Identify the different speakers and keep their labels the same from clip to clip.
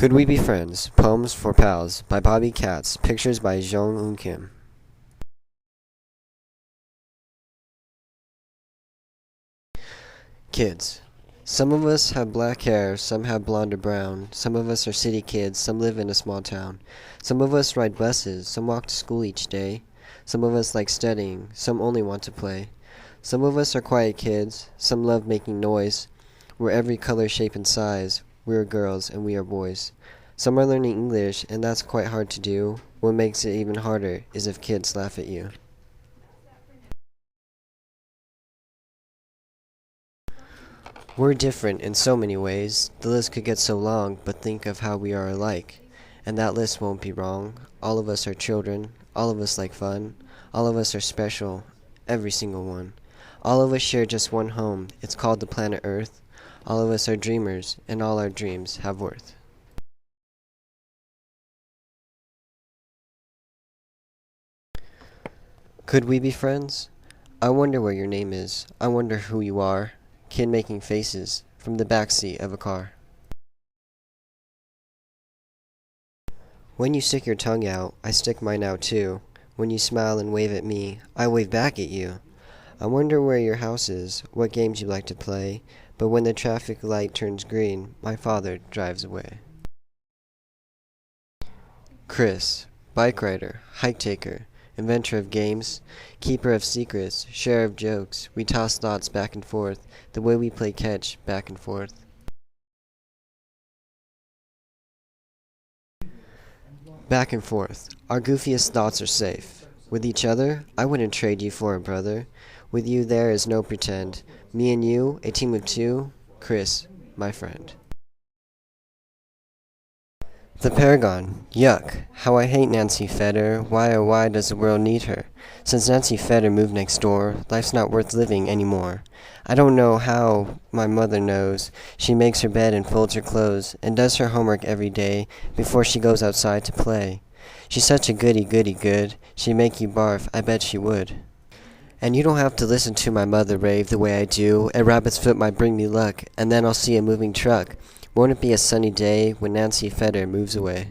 Speaker 1: Could We Be Friends? Poems for Pals by Bobby Katz. Pictures by Jong Eun Kim. Kids. Some of us have black hair, some have blonde or brown. Some of us are city kids, some live in a small town. Some of us ride buses, some walk to school each day. Some of us like studying, some only want to play. Some of us are quiet kids, some love making noise. We're every color, shape, and size. We are girls and we are boys. Some are learning English, and that's quite hard to do. What makes it even harder is if kids laugh at you. We're different in so many ways. The list could get so long, but think of how we are alike. And that list won't be wrong. All of us are children. All of us like fun. All of us are special. Every single one. All of us share just one home. It's called the planet Earth. All of us are dreamers, and all our dreams have worth. Could we be friends? I wonder what your name is. I wonder who you are. Kid making faces from the back seat of a car. When you stick your tongue out, I stick mine out too. When you smile and wave at me, I wave back at you. I wonder where your house is, what games you like to play, but when the traffic light turns green, my father drives away. Chris, bike rider, hike taker, inventor of games, keeper of secrets, share of jokes. We toss thoughts back and forth, the way we play catch back and forth. Back and forth. Our goofiest thoughts are safe. With each other, I wouldn't trade you for a brother. With you there is no pretend. Me and you, a team of two. Chris, my friend. The Paragon. Yuck. How I hate Nancy Feder. Why oh why does the world need her? Since Nancy Feder moved next door, life's not worth living anymore. I don't know how my mother knows. She makes her bed and folds her clothes, and does her homework every day before she goes outside to play. She's such a goody good. She'd make you barf, I bet she would. And you don't have to listen to my mother rave the way I do. A rabbit's foot might bring me luck, and then I'll see a moving truck. Won't it be a sunny day when Nancy Feder moves away?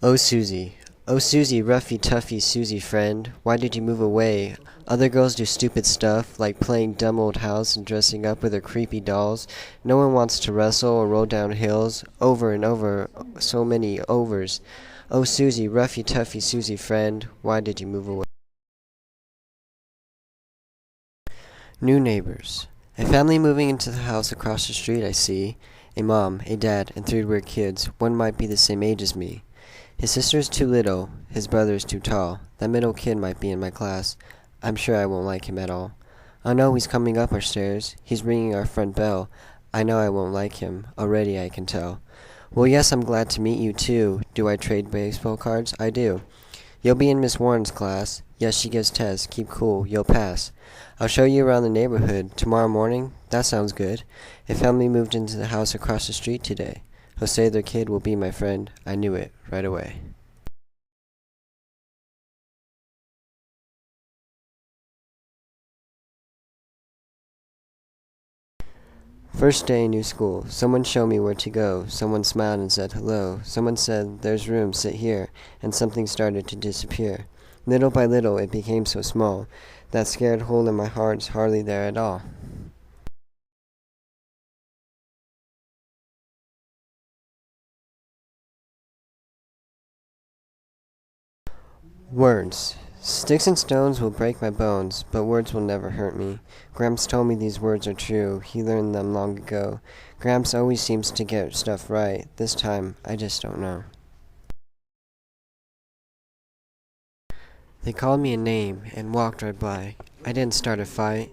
Speaker 1: Oh Susie, roughy toughy Susie friend, why did you move away? Other girls do stupid stuff, like playing dumb old house and dressing up with their creepy dolls. No one wants to wrestle or roll down hills, over and over, so many overs. Oh Susie, roughy toughy Susie friend, why did you move away? New neighbors. A family moving into the house across the street I see. A mom, a dad, and three weird kids. One might be the same age as me. His sister's too little, his brother's too tall. That middle kid might be in my class. I'm sure I won't like him at all. Oh no, he's coming up our stairs. He's ringing our front bell. I know I won't like him. Already I can tell. Well, yes, I'm glad to meet you too. Do I trade baseball cards? I do. You'll be in Miss Warren's class. Yes, she gives tests. Keep cool. You'll pass. I'll show you around the neighborhood. Tomorrow morning? That sounds good. A family moved into the house across the street today. Jose, their kid, will be my friend. I knew it right away. First day in new school. Someone showed me where to go. Someone smiled and said hello. Someone said, there's room, sit here. And something started to disappear. Little by little, it became so small. That scared hole in my heart's hardly there at all. Words. Sticks and stones will break my bones, but words will never hurt me. Gramps told me these words are true. He learned them long ago. Gramps always seems to get stuff right. This time, I just don't know. They called me a name and walked right by. I didn't start a fight,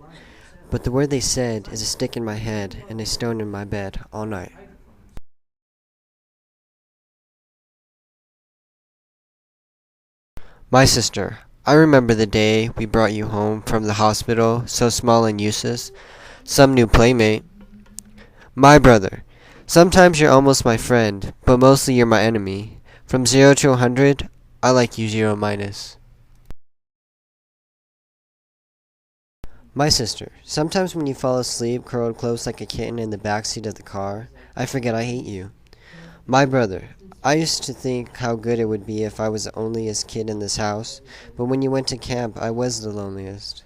Speaker 1: but the word they said is a stick in my head and a stone in my bed all night. My sister. I remember the day we brought you home from the hospital, so small and useless. Some new playmate. My brother. Sometimes you're almost my friend, but mostly you're my enemy. From 0 to 100, I like you 0 minus. My sister. Sometimes when you fall asleep, curled close like a kitten in the back seat of the car, I forget I hate you. My brother. I used to think how good it would be if I was the onlyest kid in this house, but when you went to camp, I was the loneliest.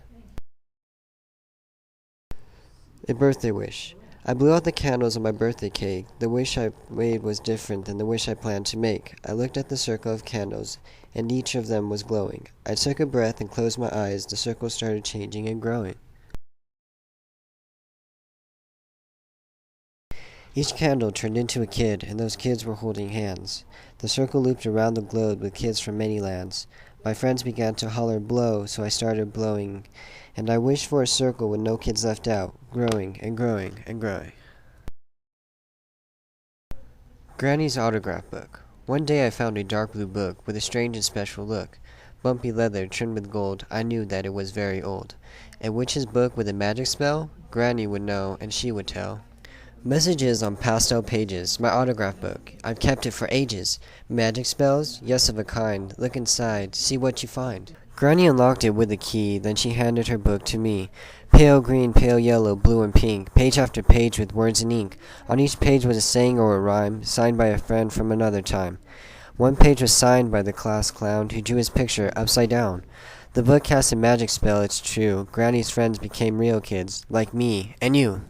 Speaker 1: A birthday wish. I blew out the candles on my birthday cake. The wish I made was different than the wish I planned to make. I looked at the circle of candles, and each of them was glowing. I took a breath and closed my eyes. The circle started changing and growing. Each candle turned into a kid, and those kids were holding hands. The circle looped around the globe with kids from many lands. My friends began to holler blow, so I started blowing, and I wished for a circle with no kids left out, growing and growing and growing. Granny's autograph book. One day I found a dark blue book with a strange and special look. Bumpy leather trimmed with gold. I knew that it was very old. A witch's book with a magic spell? Granny would know, and she would tell. Messages on pastel pages, my autograph book. I've kept it for ages. Magic spells? Yes, of a kind. Look inside, see what you find. Granny unlocked it with a key, then she handed her book to me. Pale green, pale yellow, blue and pink, page after page with words in ink. On each page was a saying or a rhyme, signed by a friend from another time. One page was signed by the class clown who drew his picture upside down. The book cast a magic spell, it's true. Granny's friends became real kids, like me and you.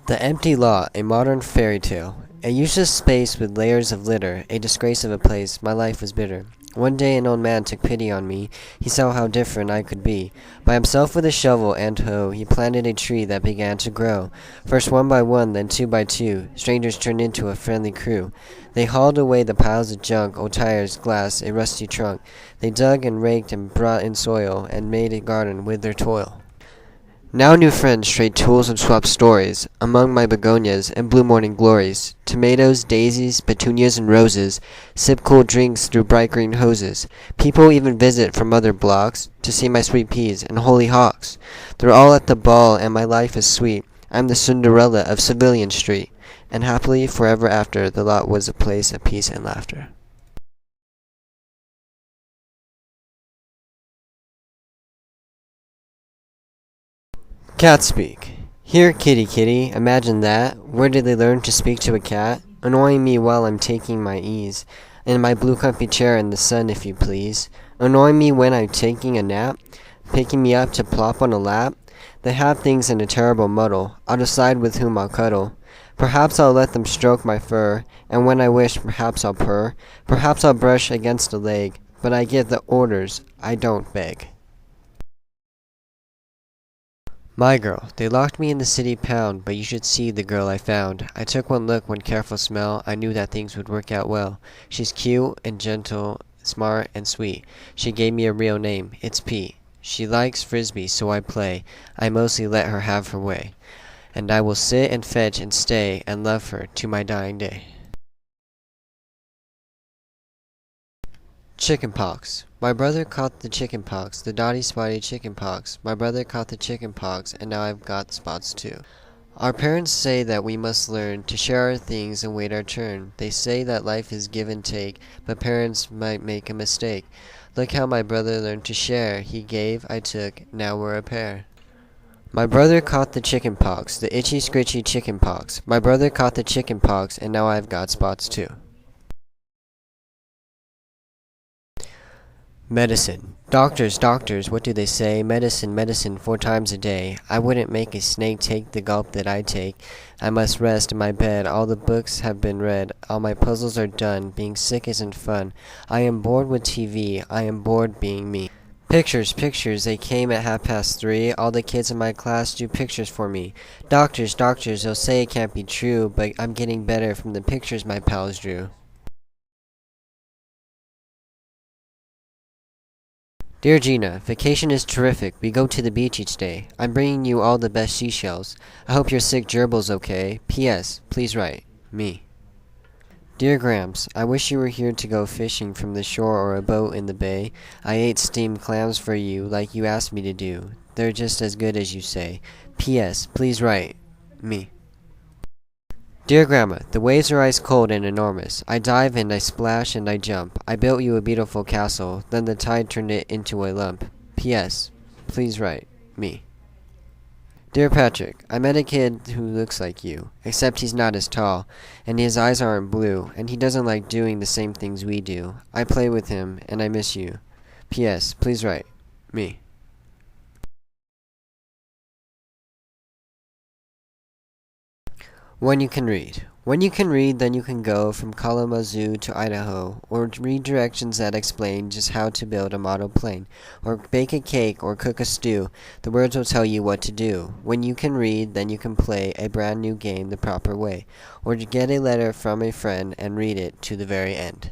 Speaker 1: The Empty Lot, a modern fairy tale. A useless space with layers of litter, a disgrace of a place, my life was bitter. One day an old man took pity on me, he saw how different I could be. By himself with a shovel and hoe, he planted a tree that began to grow. First one by one, then two by two, strangers turned into a friendly crew. They hauled away the piles of junk, old tires, glass, a rusty trunk. They dug and raked and brought in soil, and made a garden with their toil. Now new friends trade tools and swap stories among my begonias and blue morning glories. Tomatoes, daisies, petunias, and roses sip cool drinks through bright green hoses. People even visit from other blocks to see my sweet peas and hollyhocks. They're all at the ball and my life is sweet. I'm the Cinderella of Civilian Street. And happily forever after, the lot was a place of peace and laughter. Cat speak. Here, kitty kitty, imagine that. Where did they learn to speak to a cat? Annoying me while I'm taking my ease. In my blue comfy chair in the sun, if you please. Annoying me when I'm taking a nap. Picking me up to plop on a lap. They have things in a terrible muddle. I'll decide with whom I'll cuddle. Perhaps I'll let them stroke my fur. And when I wish, perhaps I'll purr. Perhaps I'll brush against a leg. But I give the orders, I don't beg. My girl. They locked me in the city pound, but you should see the girl I found. I took one look, one careful smell, I knew that things would work out well. She's cute and gentle, smart and sweet. She gave me a real name, it's P. She likes frisbee, so I play. I mostly let her have her way. And I will sit and fetch and stay and love her to my dying day. Chicken pox. My brother caught the chicken pox, the dotty spotty chicken pox. My brother caught the chicken pox, and now I've got spots too. Our parents say that we must learn to share our things and wait our turn. They say that life is give and take, but parents might make a mistake. Look how my brother learned to share. He gave, I took, now we're a pair. My brother caught the chicken pox, the itchy scritchy chicken pox. My brother caught the chicken pox, and now I've got spots too. Medicine. Doctors, doctors, what do they say? Medicine, medicine, 4 times a day. I wouldn't make a snake take the gulp that I take. I must rest in my bed. All the books have been read. All my puzzles are done. Being sick isn't fun. I am bored with TV. I am bored being me. Pictures, pictures, they came at 3:30. All the kids in my class do pictures for me. Doctors, doctors, they'll say it can't be true, but I'm getting better from the pictures my pals drew. Dear Gina, vacation is terrific. We go to the beach each day. I'm bringing you all the best seashells. I hope your sick gerbil's okay. P.S. Please write. Me. Dear Gramps, I wish you were here to go fishing from the shore or a boat in the bay. I ate steamed clams for you like you asked me to do. They're just as good as you say. P.S. Please write. Me. Dear Grandma, the waves are ice cold and enormous. I dive and I splash and I jump. I built you a beautiful castle, then the tide turned it into a lump. P.S. Please write me. Dear Patrick, I met a kid who looks like you, except he's not as tall, and his eyes aren't blue, and he doesn't like doing the same things we do. I play with him, and I miss you. P.S. Please write me. When you can read. When you can read, then you can go from Kalamazoo to Idaho, or read directions that explain just how to build a model plane, or bake a cake, or cook a stew. The words will tell you what to do. When you can read, then you can play a brand new game the proper way, or get a letter from a friend and read it to the very end.